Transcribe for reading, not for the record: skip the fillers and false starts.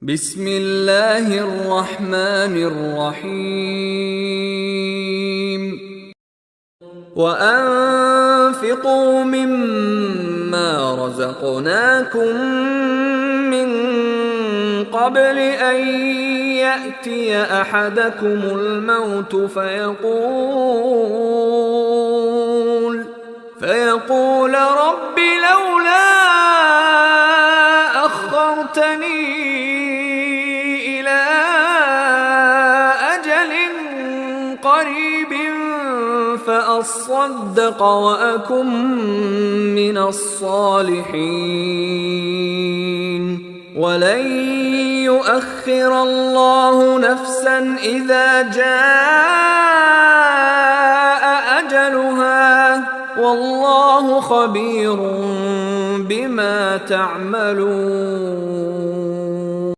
بسم الله الرحمن الرحيم وأنفقوا مما رزقناكم من قبل أن يأتي أحدكم الموت فيقول رب لولا أخرتني إلى أجل قريب فأصدق وأكن من الصالحين ولن يؤخر الله نفسا إذا جاء أجلها والله خبير بما تعملون.